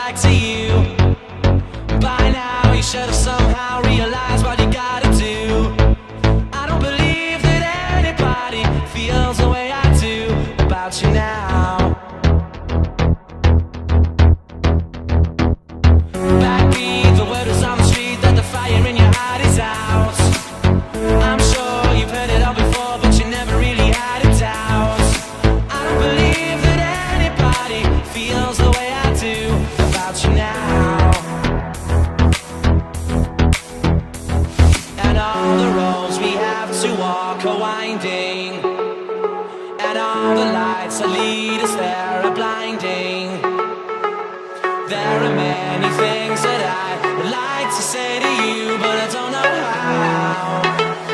back to you. By now you should have somehow realized what you gotta do. I don't believe that anybody feels the way I do about you now. Backbeat, the word is on the street that the fire in your heart is out. I'm sure you've heard it all before, but you never really had a doubt. I don't believe that anybody feels the way I do about you now. And all the roads we have to walk are winding, and all the lights that lead us there are blinding. There are many things that I would like to say to you, but I don't know how.